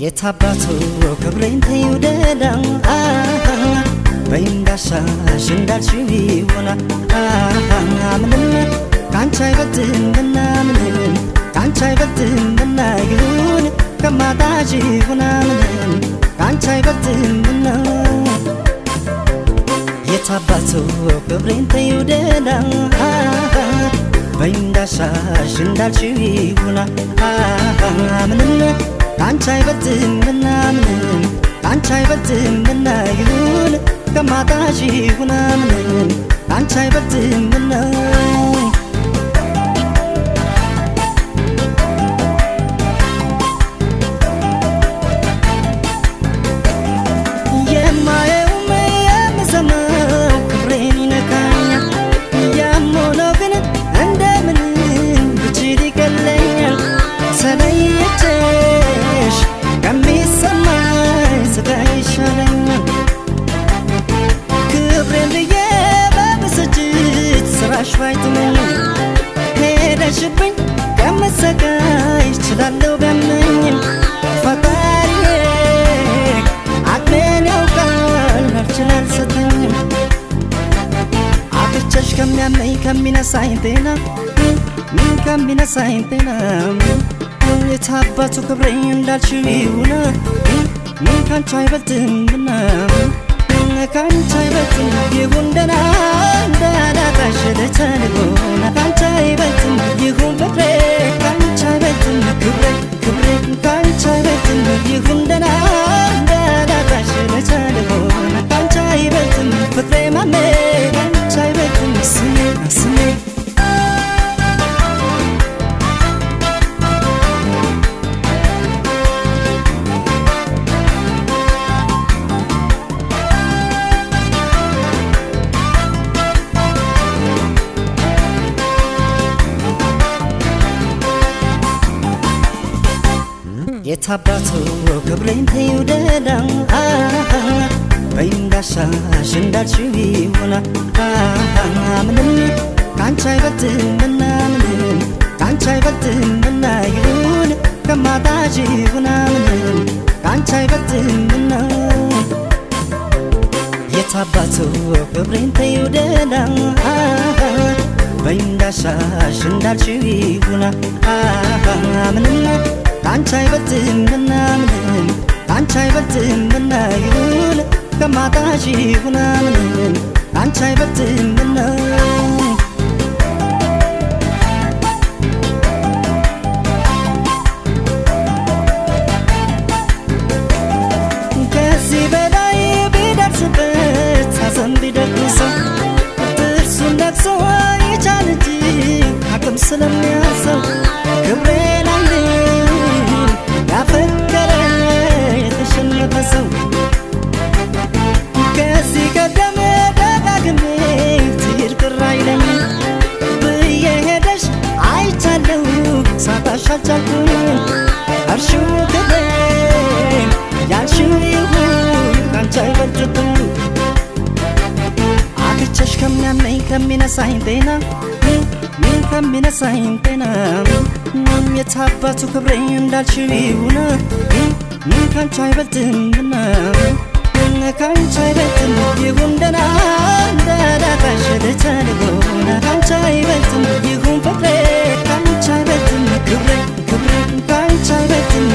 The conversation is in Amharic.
የታባቱ ክብሬን ተይውደዳም በእንዳሻሽ እንዳልሽው ይሆና ምንም ካንቺ አይበልጥምና ምንም ካንቺ አይበልጥምና ይሁን ከማጣሽ ይሁና ምንም ካንቺ አይበልጥምና የታባቱ ክብሬን ተይውደዳም በእንዳሻሽ እንዳልሽው ይሆና ምንም ካንቺ አይበልጥምና ምንም ካንቺ አይበልጥምና ይሁን ከማጣሽ ይሁን ምንም ካንቺ አይበልጥምና የማየውም የምሰማው ክብሬን ይነካኛል ያም ሆኖ ግን እንደምንም ብችል ይቀለኛል ተለይቼሽ ከሚሰማኝ ስቃይ ይሻለኛል ክብሬን ብዬ በብስጭት ስራሽ ባይጥመኝ ሄደሽብኝ ከምሰቃይ እችላለሁ ቢያመኝም ፈጣሪዬ አቅሜን ያውቃል አልችል አልሰጠኝም አጥቼሽ ከሚያመኝ ከሚነሳኝ ጤና ከሚነሳኝ ጤና የታባቱ ክብሬ እንዳልሽው ይሁን ካንቺ አይበልጥምና ካንቺ አይበልጥም ይሁን ደህና እንዳላጣሽ ልቻልሆን ካንቺ አይበልጥም ይሁን ፍቅሬ ካንቺ አይበልጥም ክብሬ ክብሬ ካንቺ አይበልጥም ይሁን ደህና እንዳላጣሽ ልቻልሆን ካንቺ አይበልጥም ፍቅሬ ማሜ ካንቺ አይበልጥም ስሜ ስሜ የታባቱ ክብሬን ተይውደዳም በእንዳሻሽ እንዳልሽው ይሆና ምንም ካንቺ አይበልጥምና ምንም ካንቺ አይበልጥምና ይሁን ከማጣሽ ይሁን ምንም ካንቺ አይበልጥምና የታባቱ ክብሬን ተይውደዳም በእንዳሻሽ እንዳልሽው ይሆና ምንም ካንቺ አይበልጥምና ምንም ካንቺ አይበልጥምና ይሁን ከማጣሽ ይሁን ምንም ካንቺ አይበልጥምና ከዚህ በላይ ቢደርስበት ሐዘን ቢደግሰው ጥርሱን ነክሶ ይቻል እንጂ አቅም ስለሚያንሰው ክብሬን ያፈቀረ የተሸነፈ ሰው ከዚህ ቀደም ደጋግሜ ትሄድ ቅር አይለኝም ብዬ ሄደሽ አይቻለሁ ሳጣሽ አልቻልኩም አልሽው ክብሬን ያልሽው ይሁን ካንቺ አይበልጥም አጥቼሽ ከሚያመኝ ከሚነሳኝ ጤና ከሚነሳኝ ጤና የታባቱ ክብሬ እንዳልሽው ይሁን ካንቺ አይበልጥምና ካንቺ አይበልጥም ይሁን ደህና እንዳላጣሽ ልቻልሆን ካንቺ አይበልጥም ይሁን ፍቅሬ ካንቺ አይበልጥም ክብሬ ክብሬ ካንቺ አይበልጥም